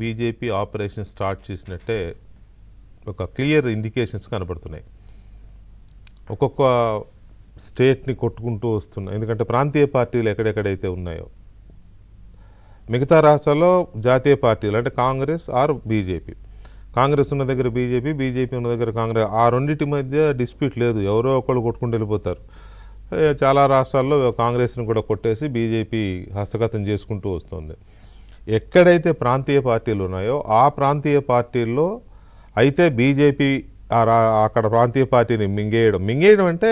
BJP operation start చేసినట్టే ఒక clear indications కనబడుతున్నాయి. ఒక్కొక్క స్టేట్ని కొట్టుకుంటూ వస్తున్నాయి. ఎందుకంటే ప్రాంతీయ పార్టీలు ఎక్కడెక్కడైతే ఉన్నాయో, మిగతా రాష్ట్రాల్లో జాతీయ పార్టీలు అంటే కాంగ్రెస్ ఆర్ బీజేపీ, కాంగ్రెస్ ఉన్న దగ్గర బీజేపీ, బీజేపీ ఉన్న దగ్గర కాంగ్రెస్, ఆ రెండింటి మధ్య డిస్ప్యూట్ లేదు, ఎవరో ఒకళ్ళు కొట్టుకుంటూ వెళ్ళిపోతారు. చాలా రాష్ట్రాల్లో కాంగ్రెస్ని కూడా కొట్టేసి బీజేపీ హస్తగతం చేసుకుంటూ వస్తుంది. ఎక్కడైతే ప్రాంతీయ పార్టీలు ఉన్నాయో ఆ ప్రాంతీయ పార్టీల్లో అయితే బీజేపీ అక్కడ ప్రాంతీయ పార్టీని మింగేయడం అంటే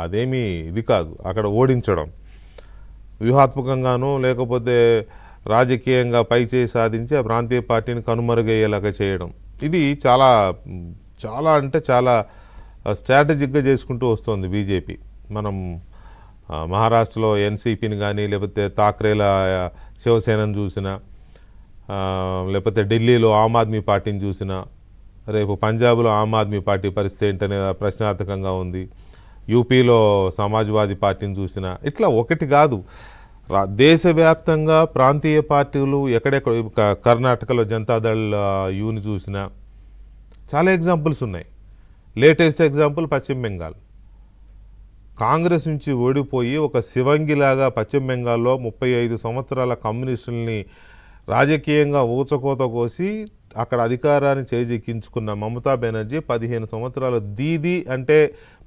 అదేమీ ఇది కాదు, అక్కడ ఓడించడం, వ్యూహాత్మకంగానూ లేకపోతే రాజకీయంగా పైచేయి సాధించి ఆ ప్రాంతీయ పార్టీని కనుమరుగయ్యేలాగా చేయడం, ఇది చాలా చాలా అంటే చాలా స్ట్రాటజిక్గా చేసుకుంటూ వస్తుంది బీజేపీ. మనం మహారాష్ట్రలో ఎన్సీపీని కానీ, లేకపోతే థాక్రేల శివసేనను చూసినా, లేకపోతే ఢిల్లీలో ఆమ్ ఆద్మీ పార్టీని చూసినా, రేపు పంజాబ్లో ఆమ్ ఆద్మీ పార్టీ పరిస్థితి ఏంటనే ప్రశ్నార్థకంగా ఉంది. యూపీలో సమాజ్వాదీ పార్టీని చూసినా, ఇట్లా ఒకటి కాదు, దేశవ్యాప్తంగా ప్రాంతీయ పార్టీలు ఎక్కడెక్కడ, కర్ణాటకలో జనతాదళ్ యూని చూసినా చాలా ఎగ్జాంపుల్స్ ఉన్నాయి. లేటెస్ట్ ఎగ్జాంపుల్ పశ్చిమ బెంగాల్. కాంగ్రెస్ నుంచి ఓడిపోయి ఒక శివంగిలాగా పశ్చిమ బెంగాల్లో 35 సంవత్సరాల కమ్యూనిస్టుల్ని రాజకీయంగా ఊచకోత కోసి అక్కడ అధికారాన్ని చేజిక్కించుకున్న మమతా బెనర్జీ 15 సంవత్సరాలు దీదీ అంటే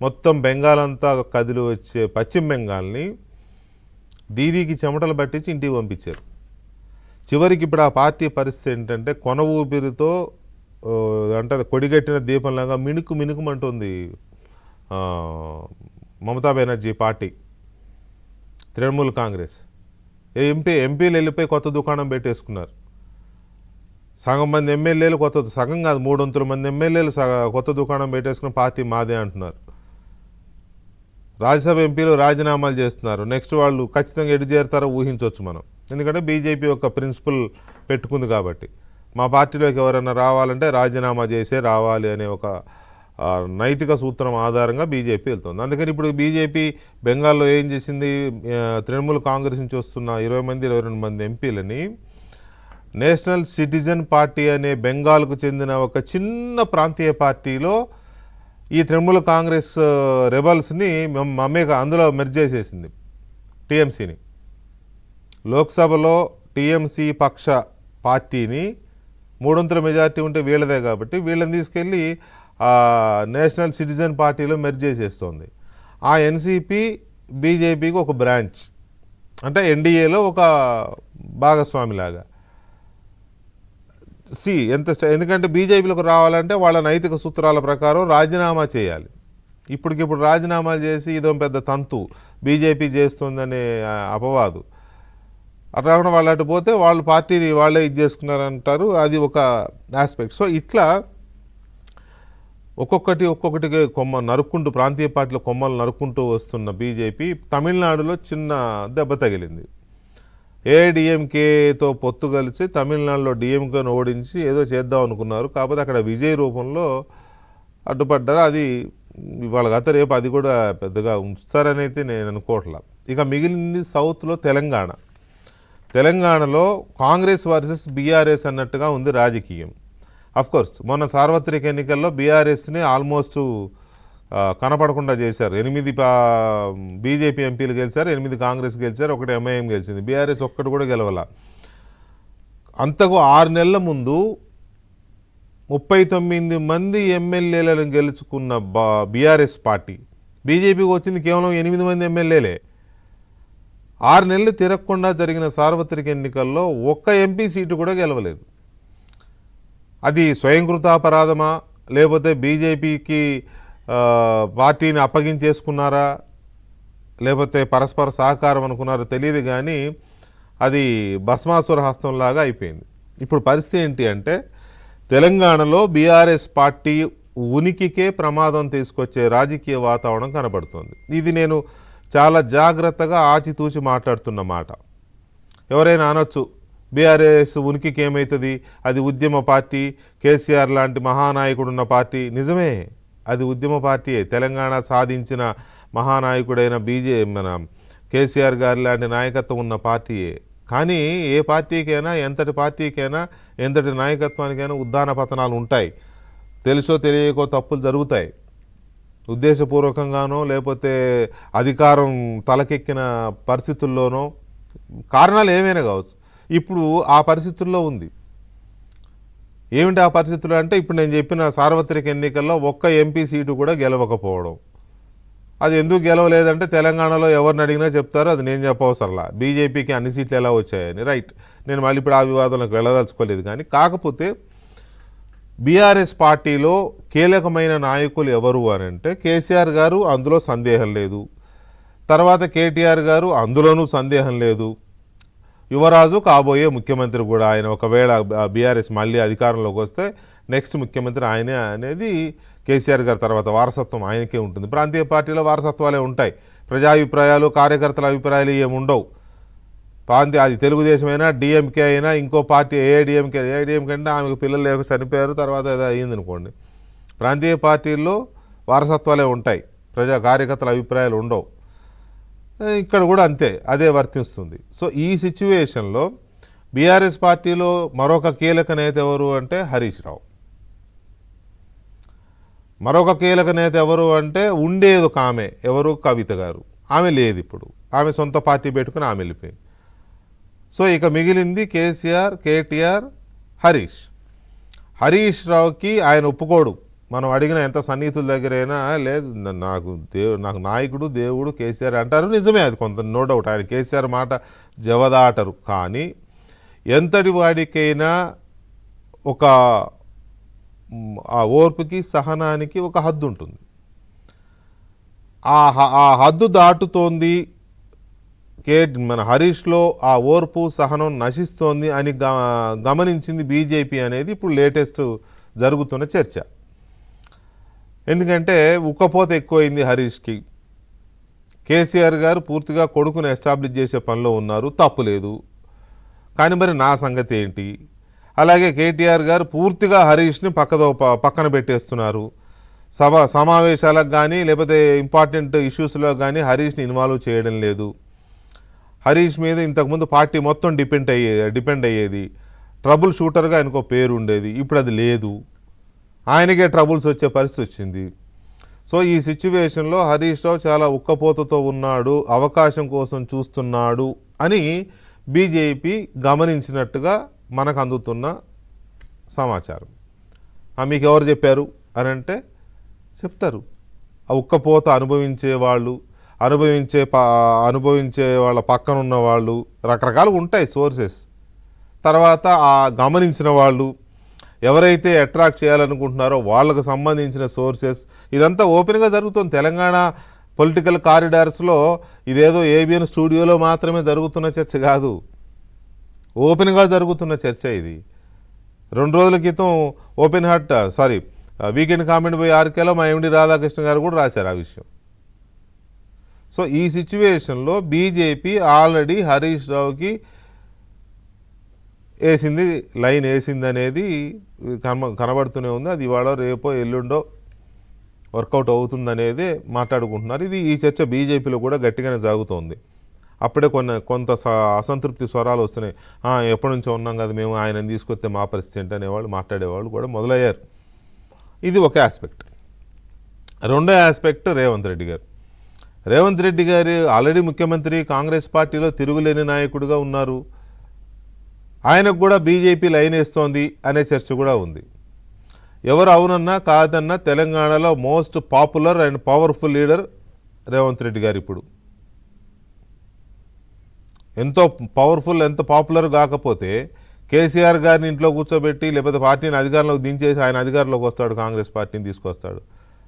మొత్తం బెంగాల్ అంతా కదిలి వచ్చే పశ్చిమ బెంగాల్ని దీదీకి చెమటలు పట్టించి ఇంటికి పంపించారు. చివరికి ఇప్పుడు ఆ పార్టీ పరిస్థితి ఏంటంటే కొన ఊపిరితో అంటే కొడిగట్టిన దీపంలాగా మినుకుమంటుంది మమతా బెనర్జీ పార్టీ, తృణమూల్ కాంగ్రెస్. ఎంపీలు వెళ్ళిపోయి కొత్త దుకాణం పెట్టేసుకున్నారు. సగం మంది ఎమ్మెల్యేలు సగం కాదు 300 మంది ఎమ్మెల్యేలు కొత్త దుకాణం పెట్టేసుకుని పార్టీ మాదే అంటున్నారు. రాజ్యసభ ఎంపీలు రాజీనామాలు చేస్తున్నారు. నెక్స్ట్ వాళ్ళు ఖచ్చితంగా ఎటు చేరుతారో ఊహించవచ్చు మనం. ఎందుకంటే బీజేపీ ఒక ప్రిన్సిపల్ పెట్టుకుంది కాబట్టి, మా పార్టీలోకి ఎవరైనా రావాలంటే రాజీనామా చేసే రావాలి అనే ఒక నైతిక సూత్రం ఆధారంగా బీజేపీ వెళ్తుంది. అందుకని ఇప్పుడు బీజేపీ బెంగాల్లో ఏం చేసింది, తృణమూల్ కాంగ్రెస్ నుంచి వస్తున్న 22 మంది ఎంపీలని నేషనల్ సిటిజన్ పార్టీ అనే బెంగాల్కు చెందిన ఒక చిన్న ప్రాంతీయ పార్టీలో ఈ తృణమూల్ కాంగ్రెస్ రెబల్స్ని అందులో మెర్జ్ చేసేసింది, టీఎంసీని. లోక్సభలో టీఎంసీ పక్ష పార్టీని 300 మెజార్టీ ఉంటే వీళ్ళదే కాబట్టి వీళ్ళని తీసుకెళ్ళి నేషనల్ సిటిజన్ పార్టీలో మెర్జ్ చేసేస్తోంది. ఆ ఎన్సీపీ బీజేపీకి ఒక బ్రాంచ్, అంటే ఎన్డీఏలో ఒక భాగస్వామిలాగా. ఎందుకంటే బీజేపీలోకి రావాలంటే వాళ్ళ నైతిక సూత్రాల ప్రకారం రాజీనామా చేయాలి. ఇప్పటికిప్పుడు రాజీనామాలు చేసి ఇదో పెద్ద తంతు బీజేపీ చేస్తుందనే అపవాదు. అట్లా కాకుండా వాళ్ళు అటు పోతే వాళ్ళు పార్టీని వాళ్ళే ఇది చేసుకున్నారంటారు, అది ఒక ఆస్పెక్ట్. సో ఇట్లా ఒక్కొక్కటి నరుక్కుంటూ ప్రాంతీయ పార్టీల కొమ్మలు నరుక్కుంటూ వస్తున్న బీజేపీ తమిళనాడులో చిన్న దెబ్బ తగిలింది. ఏఐడిఎంకేతో పొత్తు కలిసి తమిళనాడులో డిఎంకేను ఓడించి ఏదో చేద్దాం అనుకున్నారు. కాకపోతే అక్కడ విజయ రూపంలో అడ్డుపడ్డారు. అది వాళ్ళ గత రేపు అది కూడా పెద్దగా ఉంచుతారని అయితే నేను అనుకోవట్లా. ఇక మిగిలింది సౌత్లో తెలంగాణలో కాంగ్రెస్ వర్సెస్ బీఆర్ఎస్ అన్నట్టుగా ఉంది రాజకీయం. అఫ్కోర్స్ మొన్న సార్వత్రిక ఎన్నికల్లో బీఆర్ఎస్ని ఆల్మోస్ట్ కనపడకుండా చేశారు. 8 బీజేపీ ఎంపీలు గెలిచారు, 8 కాంగ్రెస్ గెలిచారు, 1 ఎంఐఎం గెలిచింది. బీఆర్ఎస్ ఒక్కటి కూడా గెలవాల. అంతకు 6 నెలల ముందు 39 మంది ఎమ్మెల్యేలను గెలుచుకున్న బీఆర్ఎస్ పార్టీ బీజేపీకి వచ్చింది కేవలం 8 మంది ఎమ్మెల్యేలే. 6 నెలలు తిరగకుండా జరిగిన సార్వత్రిక ఎన్నికల్లో ఒక్క ఎంపీ సీటు కూడా గెలవలేదు. అది స్వయంకృతాపరాధమా, లేకపోతే బీజేపీకి పార్టీని అప్పగించేసుకున్నారా, లేకపోతే పరస్పర సహకారం అనుకున్నారో తెలియదు, కానీ అది భస్మాసుర హస్తంలాగా అయిపోయింది. ఇప్పుడు పరిస్థితి ఏంటి అంటే తెలంగాణలో బీఆర్ఎస్ పార్టీ ఉనికికే ప్రమాదం తీసుకొచ్చే రాజకీయ వాతావరణం కనబడుతుంది. ఇది నేను చాలా జాగ్రత్తగా ఆచితూచి మాట్లాడుతున్న మాట. ఎవరైనా అనొచ్చు బీఆర్ఎస్ ఉనికికి ఏమవుతుంది, అది ఉద్యమ పార్టీ, కేసీఆర్ లాంటి మహానాయకుడు ఉన్న పార్టీ. నిజమే, అది ఉద్యమ పార్టీయే. తెలంగాణ సాధించిన మహానాయకుడైన మన కేసీఆర్ గారి లాంటి నాయకత్వం ఉన్న పార్టీయే. కానీ ఏ పార్టీకైనా ఎంతటి పార్టీకైనా ఎంతటి నాయకత్వానికైనా ఉద్దాన పతనాలు ఉంటాయి. తెలుసో తెలియకో తప్పులు జరుగుతాయి. ఉద్దేశపూర్వకంగానో లేకపోతే అధికారం తలకెక్కిన పరిస్థితుల్లోనో కారణాలు ఏమైనా కావచ్చు. ఇప్పుడు ఆ పరిస్థితుల్లో ఉంది. ఏమిటి ఆ పరిస్థితులు అంటే ఇప్పుడు నేను చెప్పిన సార్వత్రిక ఎన్నికల్లో ఒక్క ఎంపీ సీటు కూడా గెలవకపోవడం. అది ఎందుకు గెలవలేదంటే తెలంగాణలో ఎవరిని అడిగినా చెప్తారో అది నేను చెప్పవసరలా. బీజేపీకి అన్ని సీట్లు ఎలా వచ్చాయని. రైట్, నేను మళ్ళీ ఇప్పుడు ఆ వివాదంలోకి వెళ్ళదలుచుకోలేదు. కానీ కాకపోతే బీఆర్ఎస్ పార్టీలో కీలకమైన నాయకులు ఎవరు అని అంటే కేసీఆర్ గారు, అందులో సందేహం లేదు. తర్వాత కేటీఆర్ గారు, అందులోనూ సందేహం లేదు. యువరాజు కాబోయే ముఖ్యమంత్రి కూడా ఆయన, ఒకవేళ బీఆర్ఎస్ మళ్ళీ అధికారంలోకి వస్తే నెక్స్ట్ ముఖ్యమంత్రి ఆయనే అనేది కేసీఆర్ గారి తర్వాత వారసత్వం ఆయనకే ఉంటుంది. ప్రాంతీయ పార్టీలో వారసత్వాలే ఉంటాయి. ప్రజాభిప్రాయాలు, కార్యకర్తల అభిప్రాయాలు ఏముండవు. అది తెలుగుదేశం అయినా, డిఎంకే అయినా, ఇంకో పార్టీ ఏఐడిఎంకే అంటే ఆమెకు పిల్లలు లేక చనిపోయారు, తర్వాత ఏదో అయ్యింది అనుకోండి. ప్రాంతీయ పార్టీల్లో వారసత్వాలే ఉంటాయి, కార్యకర్తల అభిప్రాయాలు ఉండవు. ఇక్కడ కూడా అంతే, అదే వర్తిస్తుంది. సో ఈ సిచ్యువేషన్లో బీఆర్ఎస్ పార్టీలో మరొక కీలక నేత ఎవరు అంటే హరీష్ రావు. మరొక కీలక నేత ఎవరు అంటే ఉండేది ఒక ఆమె, ఎవరు, కవిత గారు. ఆమె లేదు ఇప్పుడు, ఆమె సొంత పార్టీ పెట్టుకుని ఆమె వెళ్ళిపోయింది. సో ఇక మిగిలింది కేసీఆర్, కేటీఆర్, హరీష్. హరీష్ రావుకి ఆయన ఒప్పుకోడు. మనం అడిగిన ఎంత సన్నిహితుల దగ్గరైనా లేదు, నాకు నాయకుడు దేవుడు కేసీఆర్ అంటారు. నిజమే, అది కొంత నో డౌట్. ఆయన కేసీఆర్ మాట జవదాటరు. కానీ ఎంతటి వాడికైనా ఒక ఆ ఓర్పుకి, సహనానికి ఒక హద్దు ఉంటుంది. ఆ హద్దు దాటుతోంది మన హరీష్లో, ఆ ఓర్పు సహనం నశిస్తోంది అని గమనించింది బీజేపీ అనేది ఇప్పుడు లేటెస్ట్ జరుగుతున్న చర్చ. ఎందుకంటే ఉక్కపోత ఎక్కువైంది హరీష్కి. కేసీఆర్ గారు పూర్తిగా కొడుకుని ఎస్టాబ్లిష్ చేసే పనిలో ఉన్నారు, తప్పులేదు. కానీ మరి నా సంగతి ఏంటి? అలాగే కేటీఆర్ గారు పూర్తిగా హరీష్ని పక్కన పెట్టేస్తున్నారు. సమావేశాలకు కానీ లేకపోతే ఇంపార్టెంట్ ఇష్యూస్లో కానీ హరీష్ని ఇన్వాల్వ్ చేయడం లేదు. హరీష్ మీద ఇంతకుముందు పార్టీ మొత్తం డిపెండ్ అయ్యేది. ట్రబుల్ షూటర్గా ఆయనకు పేరు ఉండేది, ఇప్పుడు అది లేదు. ఆయనకే ట్రబుల్స్ వచ్చే పరిస్థితి వచ్చింది. సో ఈ సిచ్యువేషన్లో హరీష్ రావు చాలా ఉక్కపోతతో ఉన్నాడు, అవకాశం కోసం చూస్తున్నాడు అని బీజేపీ గమనించినట్టుగా మనకు అందుతున్న సమాచారం. మీకు ఎవరు చెప్పారు అని అంటే చెప్తారు. ఆ ఉక్కపోత అనుభవించే వాళ్ళ పక్కన ఉన్న వాళ్ళు, రకరకాలుగా ఉంటాయి సోర్సెస్. తర్వాత ఆ గమనించిన వాళ్ళు, ఎవరైతే అట్రాక్ట్ చేయాలనుకుంటున్నారో వాళ్ళకు సంబంధించిన సోర్సెస్, ఇదంతా ఓపెన్గా జరుగుతుంది. తెలంగాణ పొలిటికల్ కారిడార్స్లో ఇదేదో ఏబిఎన్ స్టూడియోలో మాత్రమే జరుగుతున్న చర్చ కాదు, ఓపెన్గా జరుగుతున్న చర్చ ఇది. 2 రోజుల క్రితం వీకెండ్ కామెంట్ పోయి ఆర్కేలో మా ఎండి రాధాకృష్ణ గారు కూడా రాశారు ఆ విషయం. సో ఈ సిచ్యువేషన్లో బీజేపీ ఆల్రెడీ హరీష్ రావుకి లైన్ వేసింది అనేది కనబడుతూనే ఉంది. అది ఇవాళ రేపో ఎల్లుండో వర్కౌట్ అవుతుందనేదే మాట్లాడుకుంటున్నారు. ఈ చర్చ బీజేపీలో కూడా గట్టిగానే సాగుతోంది. అప్పుడే కొంత అసంతృప్తి స్వరాలు వస్తున్నాయి. ఎప్పటి నుంచో ఉన్నాం కదా మేము, ఆయనని తీసుకొస్తే మా పరిస్థితి ఏంటి అనేవాళ్ళు మాట్లాడేవాళ్ళు కూడా మొదలయ్యారు. ఇది ఒక ఆస్పెక్ట్. రెండో ఆస్పెక్ట్ రేవంత్ రెడ్డి గారు ఆల్రెడీ ముఖ్యమంత్రి, కాంగ్రెస్ పార్టీలో తిరుగులేని నాయకుడిగా ఉన్నారు. ఆయనకు కూడా బీజేపీ లైన్ వేస్తోంది అనే చర్చ కూడా ఉంది. ఎవరు అవునన్నా కాదన్నా తెలంగాణలో most popular and powerful leader Revanth Reddy గారు. ఇప్పుడు ఎంతో పవర్ఫుల్, ఎంత పాపులర్ కాకపోతే కేసీఆర్ గారిని ఇంట్లో కూర్చోబెట్టి లేకపోతే పార్టీని అధికారంలోకి దించేసి ఆయన అధికారంలోకి వస్తాడు, కాంగ్రెస్ పార్టీని తీసుకొస్తాడు.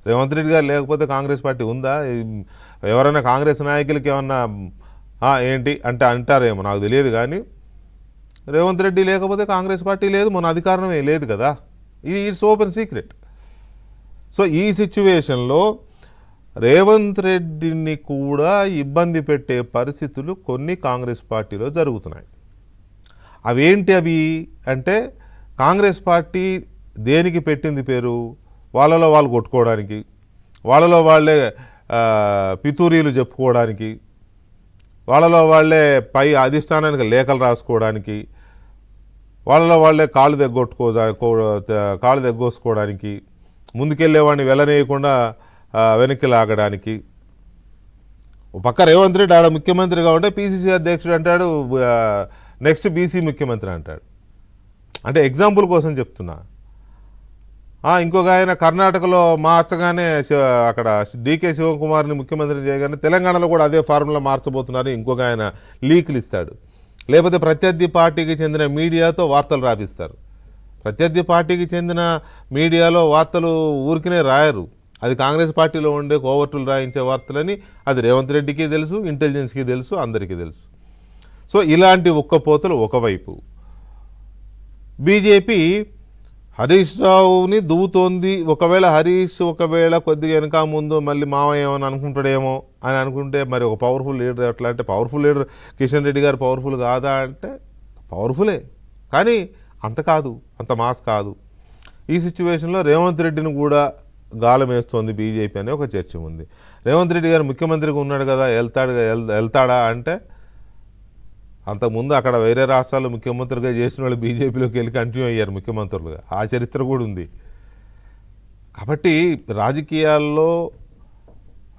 రేవంత్ రెడ్డి గారు లేకపోతే కాంగ్రెస్ పార్టీ ఉందా? ఎవరైనా కాంగ్రెస్ నాయకులకి ఏమన్నా ఏంటి అంటే అంటారేమో నాకు తెలియదు. కానీ రేవంత్ రెడ్డి లేకపోతే కాంగ్రెస్ పార్టీ లేదు, మన అధికారమే లేదు కదా. It's open secret. సో ఈ సిచ్యువేషన్లో రేవంత్ రెడ్డిని కూడా ఇబ్బంది పెట్టే పరిస్థితులు కొన్ని కాంగ్రెస్ పార్టీలో జరుగుతున్నాయి. అవి అంటే కాంగ్రెస్ పార్టీ దేనికి పెట్టింది పేరు? వాళ్ళలో వాళ్ళు కొట్టుకోవడానికి, వాళ్ళలో వాళ్ళే పితూరీలు చెప్పుకోవడానికి, వాళ్ళలో వాళ్ళే పై అధిష్టానానికి లేఖలు రాసుకోవడానికి, వాళ్ళలో వాళ్ళే కాళ్ళు దగ్గోసుకోవడానికి, ముందుకెళ్ళేవాడిని వెళ్ళనేయకుండా వెనక్కి లాగడానికి. ఒక పక్క రేవంత్ రెడ్డి ఆడ ముఖ్యమంత్రిగా ఉంటే పిసిసి అధ్యక్షుడు అంటాడు నెక్స్ట్ బీసీ ముఖ్యమంత్రి అంటాడు. అంటే ఎగ్జాంపుల్ కోసం చెప్తున్నా. ఇంకొక ఆయన కర్ణాటకలో మార్చగానే అక్కడ డీకే శివకుమార్ని ముఖ్యమంత్రిని చేయగానే తెలంగాణలో కూడా అదే ఫార్ములా మార్చబోతున్నారు ఇంకొక ఆయన లీకులు ఇస్తాడు. లేకపోతే ప్రత్యర్థి పార్టీకి చెందిన మీడియాతో వార్తలు రాపిస్తారు. ప్రత్యర్థి పార్టీకి చెందిన మీడియాలో వార్తలు ఊరికినే రాయరు. అది కాంగ్రెస్ పార్టీలో ఉండే కోవర్టులు రాయించే వార్తలని అది రేవంత్ రెడ్డికి తెలుసు, ఇంటెలిజెన్స్కి తెలుసు, అందరికీ తెలుసు. సో ఇలాంటి ఉక్కపోతలు ఒకవైపు. బీజేపీ హరీష్ రావుని దువ్వుతోంది. ఒకవేళ కొద్దిగా వెనక ముందు మళ్ళీ మావయ్య ఏమని అనుకుంటాడేమో అని అనుకుంటే మరి ఒక పవర్ఫుల్ లీడర్ ఎట్లా అంటే పవర్ఫుల్ లీడర్ కిషన్ రెడ్డి గారు పవర్ఫుల్ కాదా అంటే పవర్ఫులే, కానీ అంత కాదు, అంత మాస్ కాదు. ఈ సిచ్యువేషన్లో రేవంత్ రెడ్డిని కూడా గాలం వేస్తోంది బీజేపీ అనే ఒక చర్చ ఉంది. రేవంత్ రెడ్డి గారు ముఖ్యమంత్రిగా ఉన్నాడు కదా, వెళ్తాడా అంటే అంతకుముందు అక్కడ వేరే రాష్ట్రాల్లో ముఖ్యమంత్రిగా చేసిన వాళ్ళు బీజేపీలోకి వెళ్ళి కంటిన్యూ అయ్యారు ముఖ్యమంత్రులుగా. ఆ చరిత్ర కూడా ఉంది. కాబట్టి రాజకీయాల్లో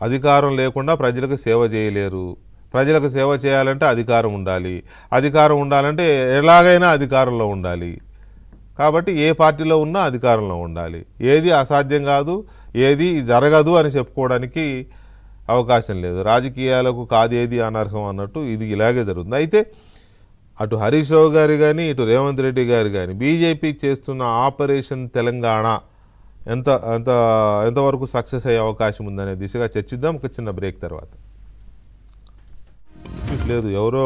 అధికారం లేకుండా ప్రజలకు సేవ చేయలేరు. ప్రజలకు సేవ చేయాలంటే అధికారం ఉండాలి. అధికారం ఉండాలంటే ఎలాగైనా అధికారంలో ఉండాలి. కాబట్టి ఏ పార్టీలో ఉన్నా అధికారంలో ఉండాలి. ఏది అసాధ్యం కాదు, ఏది జరగదు అని చెప్పుకోవడానికి అవకాశం లేదు. రాజకీయాలకు కాదేది అనర్హం అన్నట్టు ఇది ఇలాగే జరుగుతుంది. అయితే అటు హరీష్ రావు గారు కానీ ఇటు రేవంత్ రెడ్డి గారు కానీ బీజేపీ చేస్తున్న ఆపరేషన్ తెలంగాణ ఎంతవరకు సక్సెస్ అయ్యే అవకాశం ఉందనే దిశగా చర్చిద్దాం ఒక చిన్న బ్రేక్ తర్వాత. లేదు ఎవరో